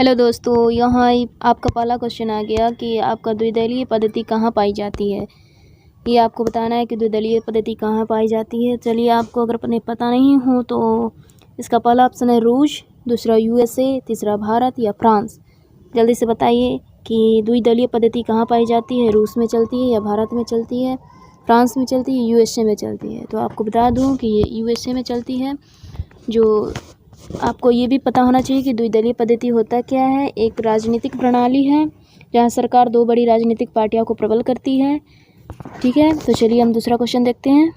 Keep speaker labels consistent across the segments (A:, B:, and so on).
A: Hello दोस्तों, यहाँ आपका पहला क्वेश्चन आ गया कि आपका द्विदलीय पद्धति कहाँ पाई जाती है। ये आपको बताना है कि द्विदलीय पद्धति कहाँ पाई जाती है। चलिए, आपको अगर पता नहीं हो तो इसका पहला ऑप्शन है रूस, दूसरा USA, तीसरा भारत या फ्रांस। जल्दी से बताइए कि द्विदलीय पद्धति कहाँ पाई जाती है। रूस में चलती है या भारत में चलती है, फ्रांस में चलती है, USA में चलती है। तो आपको बता दूँ कि ये USA में चलती है। जो आपको ये भी पता होना चाहिए कि द्विदलीय पद्धति होता क्या है। एक राजनीतिक प्रणाली है जहाँ सरकार दो बड़ी राजनीतिक पार्टियों को प्रबल करती है। ठीक है, तो चलिए हम दूसरा क्वेश्चन देखते हैं।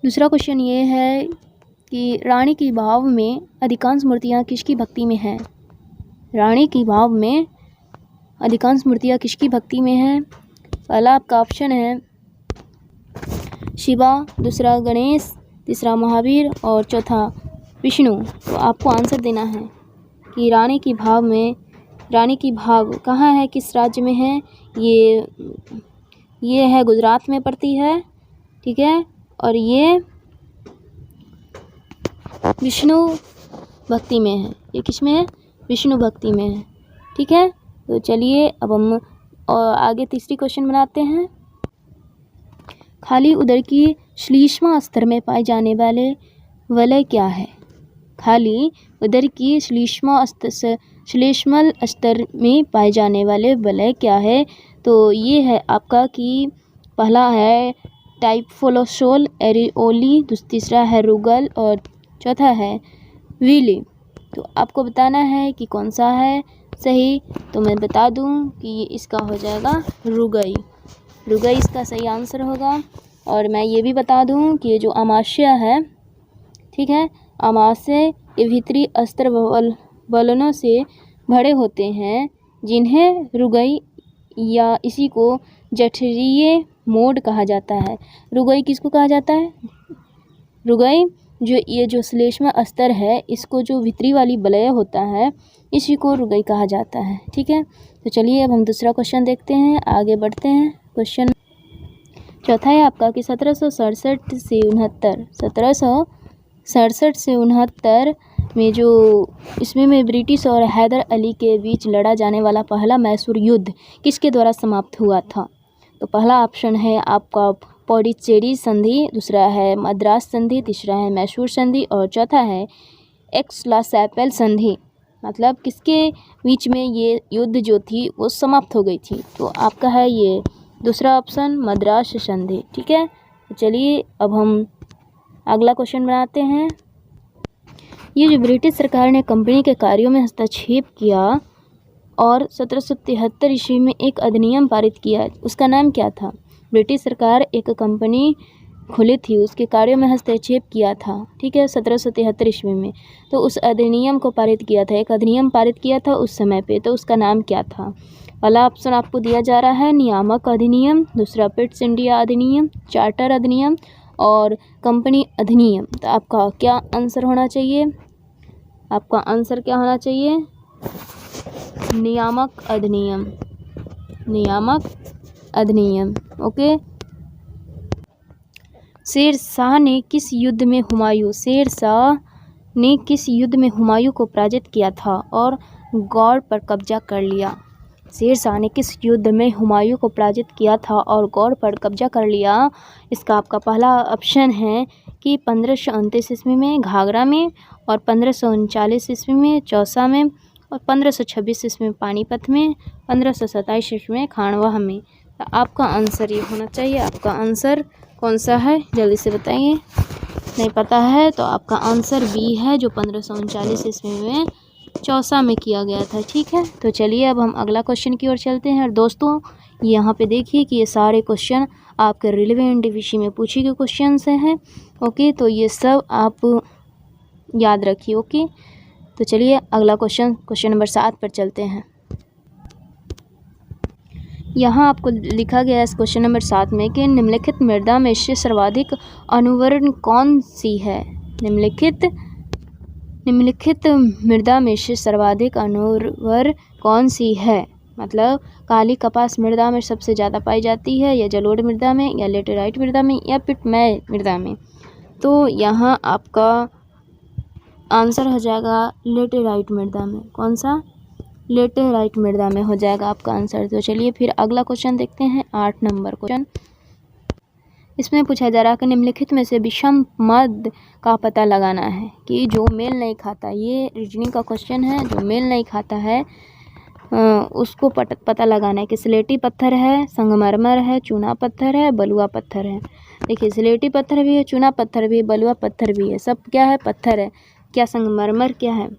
A: दूसरा क्वेश्चन ये है कि रानी की भाव में अधिकांश मूर्तियाँ किसकी भक्ति में हैं। रानी की भाव में अधिकांश मूर्तियाँ किसकी भक्ति में हैं। पहला आपका ऑप्शन है शिवा, दूसरा गणेश, तीसरा महावीर और चौथा विष्णु। तो आपको आंसर देना है कि रानी की भाव कहाँ है, किस राज्य में है। ये है गुजरात में पड़ती है। ठीक है, और ये विष्णु भक्ति में है। ये किस में है, विष्णु भक्ति में है। ठीक है, तो चलिए अब हम आगे तीसरी क्वेश्चन बनाते हैं। खाली उदर की श्लेष्मा स्तर में पाए जाने वाले वलय क्या है। खाली उदर की श्लेष्मल स्तर में पाए जाने वाले वलय क्या है। तो ये है आपका कि पहला है टाइफोलोसोल एरिओली, तीसरा है रुगल और चौथा है विली। तो आपको बताना है कि कौन सा है सही। तो मैं बता दूं कि इसका हो जाएगा रुगई। रुगई इसका सही आंसर होगा। और मैं ये भी बता दूं कि ये जो अमाशय है, ठीक है, अमाशय ये भीतरी अस्त्र बलनों से भरे होते हैं जिन्हें रुगई या इसी को जठरीय मोड कहा जाता है। रुगई किसको कहा जाता है। रुगई जो श्लेष्मा अस्तर है, इसको जो भीतरी वाली बलय होता है इसी को रुगई कहा जाता है। ठीक है, तो चलिए अब हम दूसरा क्वेश्चन देखते हैं, आगे बढ़ते हैं। क्वेश्चन चौथा है आपका कि 1767 से 69 में जो इसमें ब्रिटिश और हैदर अली के बीच लड़ा जाने वाला पहला मैसूर युद्ध किसके द्वारा समाप्त हुआ था। तो पहला ऑप्शन है आपका पौंडीचेरी संधि, दूसरा है मद्रास संधि, तीसरा है मैसूर संधि और चौथा है एक्स-ला-चैपल संधि। मतलब किसके बीच में ये युद्ध जो थी वो समाप्त हो गई थी। तो आपका है ये दूसरा ऑप्शन मद्रास संधि। ठीक है, तो चलिए अब हम अगला क्वेश्चन बनाते हैं। ये जो ब्रिटिश सरकार ने कंपनी के कार्यों में हस्तक्षेप किया और 1773 ईस्वी में एक अधिनियम पारित किया, उसका नाम क्या था। ब्रिटिश सरकार एक कंपनी खुली थी, उसके कार्यों में हस्तक्षेप किया था। ठीक है, 1773 ईस्वी में। तो उस अधिनियम को पारित किया था, एक अधिनियम पारित किया था उस समय पे। तो उसका नाम क्या था। पहला ऑप्शन आपको दिया जा रहा है नियामक अधिनियम, दूसरा पिट्स इंडिया अधिनियम, चार्टर अधिनियम और कंपनी अधिनियम। तो आपका क्या आंसर होना चाहिए। आपका आंसर क्या होना चाहिए, नियामक अधिनियम। नियामक अधिनियम। ओके। शेरशाह ने किस युद्ध में हुमायूं को पराजित किया था और गौड़ पर कब्जा कर लिया। शेरशाह ने किस युद्ध में हुमायूं को पराजित किया था और गौड़ पर कब्जा कर लिया। इसका आपका पहला ऑप्शन है कि 1529 ईस्वी में घाघरा में और 1539 ईस्वी में चौसा में और 1526 ईस्वी में पानीपत में, 1527 ईस्वी में खांडवा में। तो आपका आंसर ये होना चाहिए। आपका आंसर कौन सा है, जल्दी से बताइए। नहीं पता है तो आपका आंसर बी है, जो 1539 ईस्वी में चौसा में किया गया था। ठीक है, तो चलिए अब हम अगला क्वेश्चन की ओर चलते हैं। और दोस्तों यहाँ पे देखिए कि ये सारे क्वेश्चन आपके रिलेवेंट विषय में पूछे गए क्वेश्चन से हैं। ओके, तो ये सब आप याद रखिए। ओके, तो चलिए अगला क्वेश्चन नंबर 7 पर चलते हैं। यहाँ आपको लिखा गया है इस क्वेश्चन नंबर 7 में कि निम्नलिखित मृदा में से सर्वाधिक अनुवर्ण कौन सी है। निम्नलिखित मृदा में से सर्वाधिक अनुर्वर कौन सी है। मतलब काली कपास मृदा में सबसे ज़्यादा पाई जाती है, या जलोढ़ मृदा में, या लेटेराइट मृदा में, या पिटमय मृदा में। तो यहाँ आपका आंसर हो जाएगा लेटेराइट मृदा में। कौन सा? लेटेराइट मृदा में हो जाएगा आपका आंसर। तो चलिए फिर अगला क्वेश्चन देखते हैं, 8 नंबर क्वेश्चन। इसमें पूछा जा रहा है कि निम्नलिखित में से विषम मध्य का पता लगाना है कि जो मेल नहीं खाता। ये रीजनिंग का क्वेश्चन है। जो मेल नहीं खाता है उसको पता लगाना है कि स्लेटी पत्थर है, संगमरमर है, चूना पत्थर है, बलुआ पत्थर है। देखिए स्लेटी पत्थर भी है, चूना पत्थर भी है, बलुआ पत्थर भी है, सब क्या है? पत्थर है। क्या संगमरमर क्या है?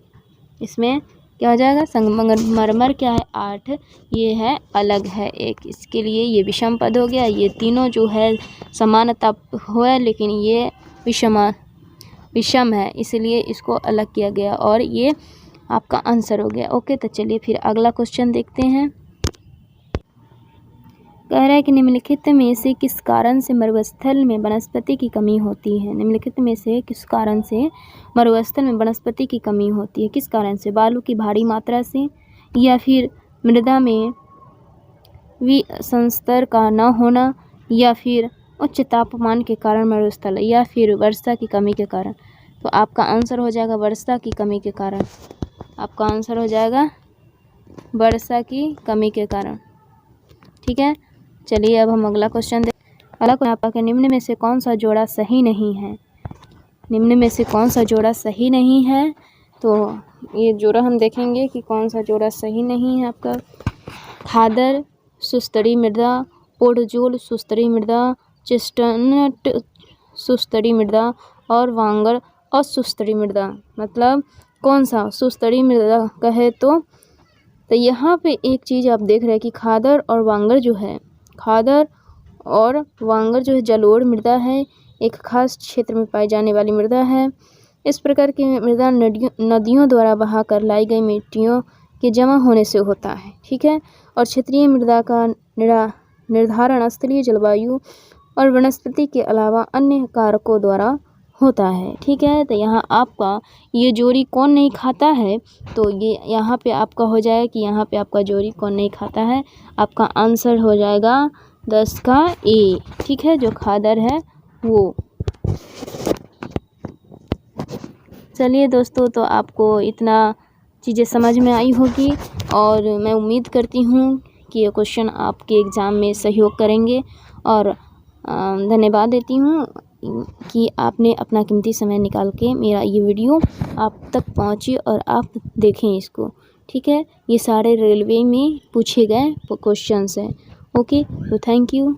A: इसमें क्या हो जाएगा? संगमरमर क्या है? 8। ये है अलग है एक, इसके लिए ये विषम पद हो गया। ये तीनों जो है समानता हुआ लेकिन ये विषम है, इसलिए इसको अलग किया गया और ये आपका आंसर हो गया। ओके, तो चलिए फिर अगला क्वेश्चन देखते हैं। कह रहा है कि निम्नलिखित में से किस कारण से मरुस्थल में वनस्पति की कमी होती है? निम्नलिखित में से किस कारण से मरुस्थल में वनस्पति की कमी होती है? किस कारण से? बालू की भारी मात्रा से, या फिर मृदा में विसंस्तर का न होना, या फिर उच्च तापमान के कारण मरुस्थल, या फिर वर्षा की कमी के कारण। तो आपका आंसर हो जाएगा वर्षा की कमी के कारण। आपका आंसर हो जाएगा वर्षा की कमी के कारण। ठीक है, चलिए अब हम अगला क्वेश्चन आपका कि निम्न में से कौन सा जोड़ा सही नहीं है? निम्न में से कौन सा जोड़ा सही नहीं है? तो ये जोड़ा हम देखेंगे कि कौन सा जोड़ा सही नहीं है आपका। खादर सुस्तरी मृदा, पोडजोल सुस्तरी मृदा, चेस्टनट सुस्तरी मृदा और वांगर असुस्तरी मृदा। मतलब कौन सा? सुस्तरी मृदा कहे तो यहाँ पे एक चीज़ आप देख रहे हैं कि खादर और वांगर जो है, खादर और वांगर जो है जलोढ़ मृदा है, एक खास क्षेत्र में पाई जाने वाली मृदा है। इस प्रकार की मृदा नदियों द्वारा बहाकर लाई गई मिट्टियों के जमा होने से होता है। ठीक है, और क्षेत्रीय मृदा का निर्धारण स्थलीय जलवायु और वनस्पति के अलावा अन्य कारकों द्वारा होता है। ठीक है, तो यहाँ आपका ये जोड़ी कौन नहीं खाता है? तो ये यहाँ पे आपका हो जाएगा कि यहाँ पे आपका जोड़ी कौन नहीं खाता है। आपका आंसर हो जाएगा 10 का ए। ठीक है, जो खादर है वो। चलिए दोस्तों, तो आपको इतना चीज़ें समझ में आई होगी और मैं उम्मीद करती हूँ कि ये क्वेश्चन आपके एग्ज़ाम में सहयोग करेंगे और धन्यवाद देती हूँ कि आपने अपना कीमती समय निकाल के मेरा ये वीडियो आप तक पहुँची और आप देखें इसको। ठीक है, ये सारे रेलवे में पूछे गए क्वेश्चंस हैं। ओके, तो थैंक यू।